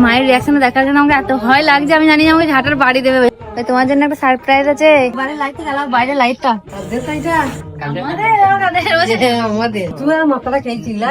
মায়ের রিয়াকশন দেখার জন্য আমাকে এত ভয় লাগছে। আমি জানি আমাকে ঝাঁটার বাড়ি দেবে। তোমার জন্য একটা সারপ্রাইজ আছে। বাইরে লাইটটা জ্বালাও, বাইরে লাইটটা। আমাদের তুই আর মাথাটা খেয়েছিল।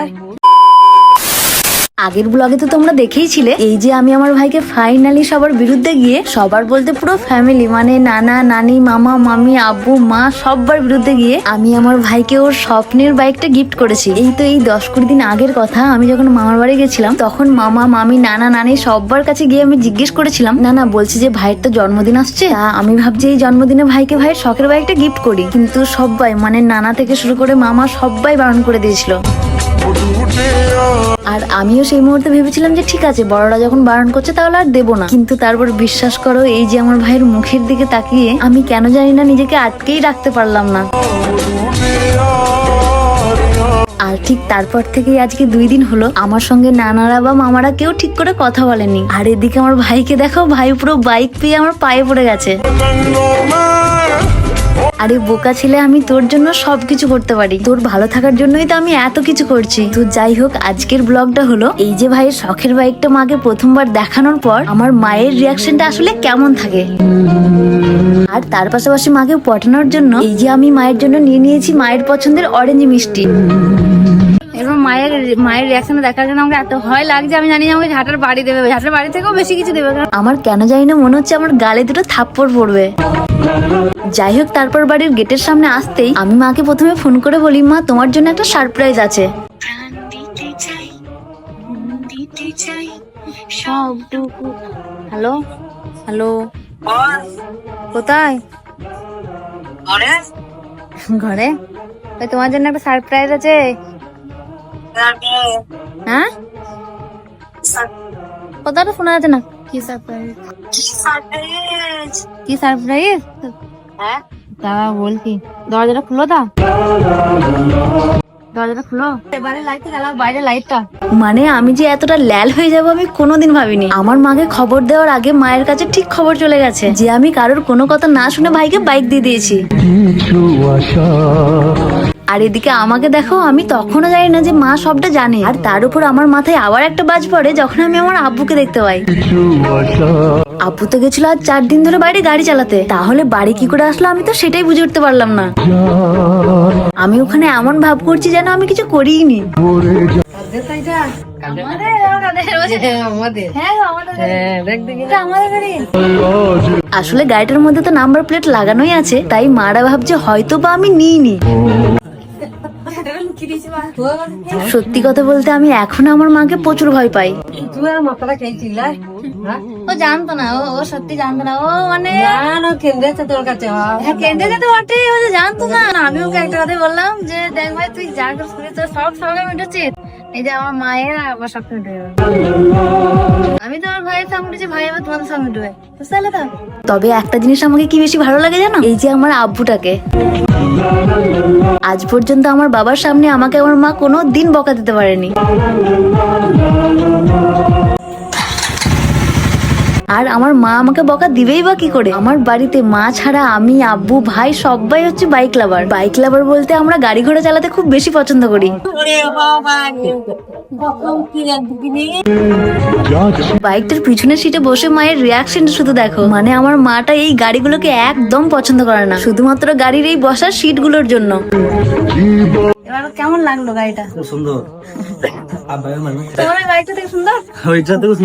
আগের ব্লগে তো তোমরা দেখেইছিলে এই যে আমি আমার ভাইকে ফাইনালি সবার বিরুদ্ধে গিয়ে, সবার বলতে পুরো ফ্যামিলি মানে নানা নানি মামা মামি আব্বু মা সবার বিরুদ্ধে গিয়ে আমি আমার ভাইকে ওর স্বপ্নের বাইকটা গিফট করেছি। এই তো এই 10-20 দিন আগের কথা, আমি যখন মামার বাড়ি গেছিলাম তখন মামা মামি নানা নানি সবার কাছে গিয়ে আমি জিজ্ঞেস করেছিলাম, নানা বলছি যে ভাইয়ের তো জন্মদিন আসছে, আমি ভাবছি এই জন্মদিনে ভাইকে ভাইয়ের শখের বাইকটা গিফট করি। কিন্তু সবাই মানে নানা থেকে শুরু করে মামা সবাই বারণ করে দিয়েছিল। আর আমিও সেই মুহূর্তে ভেবেছিলাম যে ঠিক আছে বড়রা যখন বারণ করছে তাহলে আর দেবো না। কিন্তু তারপর বিশ্বাস করো এই যে আমার ভাইয়ের মুখের দিকে তাকিয়ে আমি কেন জানি না নিজেকে আটকেই রাখতে পারলাম না। আর ঠিক তারপর থেকেই আজকে 2 দিন হলো আমার সঙ্গে নানারা বা মামারা কেউ ঠিক করে কথা বলেনি। আর এদিকে আমার ভাইকে দেখো, ভাই পুরো বাইক পেয়ে আমার পায়ে পড়ে গেছে। আরে বোকা ছেলে, আমি তোর জন্য সবকিছু করতে পারি, তোর ভালো থাকার জন্যই তো আমি এত কিছু করছি। তো যাই হোক, আজকের ব্লগটা হলো এই যে ভাইয়ের শখের বাইকটা মাকে প্রথমবার দেখানোর পর আমার মায়ের রিয়াকশনটা আসলে কেমন থাকে। আর তার পাশাপাশি মাকে পটানোর জন্য এই যে আমি মায়ের জন্য নিয়ে নিয়েছি মায়ের পছন্দের অরেঞ্জ মিষ্টি। এবার মায়ের রিয়াকশন দেখার জন্য আমাকে এত ভয় লাগছে। আমি জানি আমাকে ঝাঁটার বাড়ি দেবে, ঝাঁটার বাড়ি থেকেও বেশি কিছু দেবে। আমার কেন জানি না মনে হচ্ছে আমার গালে দুটো থাপ্পড় পড়বে। যাই হোক, তারপর বাড়ির গেটের সামনে আসতেই আমি মাকে প্রথমে ফোন করে বলি, মা তোমার জন্য একটা সারপ্রাইজ আছে। হ্যালো হ্যালো, কোথায়? ঘরে। তোমার জন্য একটা সারপ্রাইজ আছে। হ্যাঁ, কোথাও শোনা যাচ্ছে না। কি সারপ্রাইজ? কি সারপ্রাইজ? হ্যাঁ দাঁড়া বলছি, দরজাটা খুলো। দরজাটা খুলো, এবারে লাইটটা জ্বালাও, বাইরে লাইটটা। মানে আমি যে এতটা ল্যাল হয়ে যাবো আমি কোনোদিন ভাবিনি। আমার মাকে খবর দেওয়ার আগে মায়ের কাছে ঠিক খবর চলে গেছে যে আমি কারোর কোনো কথা না শুনে ভাইকে বাইক দিয়ে দিয়েছি। আর এদিকে আমাকে দেখো, আমি তখনও জানি না যে মা সবটা জানে। আর তার উপর আমার মাথায় আবার একটা বাজ পড়ে যখন আমি আমার আব্বুকে দেখতে পাই। আব্বু তো গেছিল আজ 4 দিন ধরে বাইরে গাড়ি চালাতে, তাহলে বাড়ি কি করে আসলো আমি তো সেটাই বুঝে উঠতে পারলাম না। আমি ওখানে এমন ভাব করছি যেন আমি কিছু করিনি। আসলে গাড়িটার মধ্যে তো নাম্বার প্লেট লাগানোই আছে, তাই মারা ভাবছে হয়তো বা আমি নিইনি। সত্যি কথা বলতে আমি এখন আমার মাকে প্রচুর ভয় পাই। ও জানতো না, ও সত্যি জানতো না। ও মানে কেন্দ্রেছে তোর কাছে, কেন্দ্রেছে তো বটেই, ও জানতো না। আমি ওকে একটা কথাই বললাম যে দেখ ভাই তুই যা করছিস তোর সব মিটেছে, এই যে আমার মায়ের আবার সব মিটে। আমি তো আমার ভাইয়ের সামনে মিটেছি, ভাই আবার তোমাদের সামনে মিটবে, বুঝতে পারলে তো? তবে একটা জিনিস আমাকে কি বেশি ভালো লাগে জানো, এই যে আমার আব্বুটাকে। আজ পর্যন্ত আমার বাবার সামনে আমাকে আমার মা কোনো দিন বকা দিতে পারেনি। আর আমার মা আমাকে বকা দিবেই বা কি করে? আমার বাড়িতে মা ছাড়া আমি আব্বু ভাই সবাই হচ্ছে বাইক লাভার। বাইক লাভার বলতে আমরা গাড়ি ঘোড়া চালাতে খুব বেশি পছন্দ করি। বাইকটার পিছনের সিটে বসে মায়ের রিয়াকশনটা শুধু দেখো। মানে আমার মাটা এই গাড়িগুলোকে একদম পছন্দ করে না, শুধুমাত্র গাড়ির এই বসার সিট গুলোর জন্য। এবার কেমন লাগলো গাড়িটা? খুব সুন্দর। তোমার গাড়িটা থেকে সুন্দর, ওইটা থেকে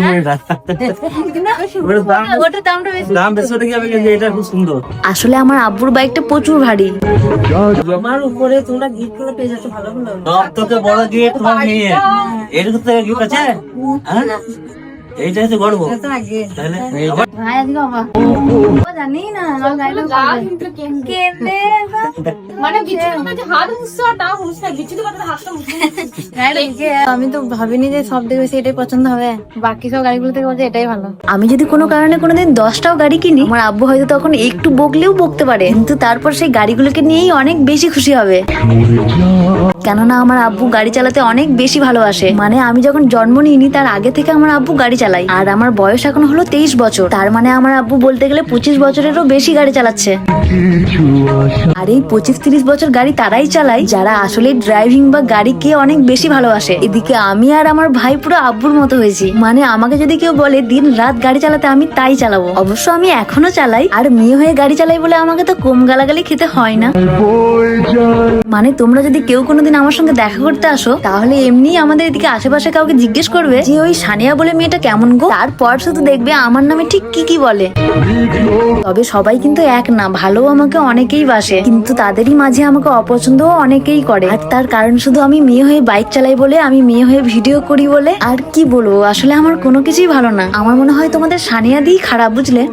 সুন্দর। আসলে আমার আব্বুর বাইকটা প্রচুর ভারী। আমার উপরে তোমরা গিফট করে পেয়ে যাচ্ছ, ভালো ভালো তোকে বড় গিফট তোমার নিয়ে এর থেকে গিফট আছে। হ্যাঁ এইটা হচ্ছে গর্ব। ভাই আজকে বাবা ও জানি না আমার গাড়িটা কেনে মানে হাত মুছছে না মুছছে বিচিতে কথা হাতটা মুছছে। আমি তো ভাবিনি যে সব থেকে বেশি এটাই পছন্দ হবে, বাকি সব গাড়িগুলো থেকে বলছে এটাই ভালো। আমি যদি কোনো কারণে কোনোদিন 10টাও গাড়ি কিনি, আমার আব্বু হয়তো তখন একটু বকলেও বকতে পারে, কিন্তু তারপর সেই গাড়িগুলোকে নিয়েই অনেক বেশি খুশি হবে। কেননা আমার আব্বু গাড়ি চালাতে অনেক বেশি ভালোবাসে। মানে আমি যখন জন্ম নিইনি তার আগে থেকে আমার আব্বু গাড়ি চালায়। আর আমার বয়স এখন হলো 23 বছর, তার মানে আমার আব্বু বলতে গেলে 25 বছরেরও বেশি গাড়ি চালাচ্ছে। আর এই 25-30 বছর গাড়ি তারাই চালায় যারা আসলে ড্রাইভিং বা গাড়িকে অনেক বেশি ভালোবাসে। এদিকে আমি আর আমার ভাই পুরো আব্বুর মতো হয়েছি। মানে আমাকে যদি কেউ বলে দিন রাত গাড়ি চালাতে, আমি তাই চালাবো। অবশ্য আমি এখনো চালাই, আর মেয়ে হয়ে গাড়ি চালাই বলে আমাকে তো কম গালাগালি খেতে হয় না। মানে তোমরা যদি কেউ কোনোদিন আমার সঙ্গে দেখা করতে আসো, তাহলে এমনি আমাদের এদিকে আশেপাশে কাউকে জিজ্ঞেস করবে যে ওই সানিয়া বলে মেয়েটা কেমন গো, তারপর শুধু দেখবে আমার নামে ঠিক কি কি বলে। তবে সবাই কিন্তু এক না, ভালো আমাকে অনেকেই বাসে, কিন্তু তাদেরই মাঝে আমাকে অপছন্দও অনেকেই করে। আর তার কারণ শুধু আমি মেয়ে হয়ে বাইক চালাই বলে, আমি মেয়ে হয়ে ভিডিও করি বলে। আর কি বলবো, আসলে আমার কোনো কিছুই ভালো না। আমার মনে হয় তোমাদের সানিয়া দিই খারাপ, বুঝলে।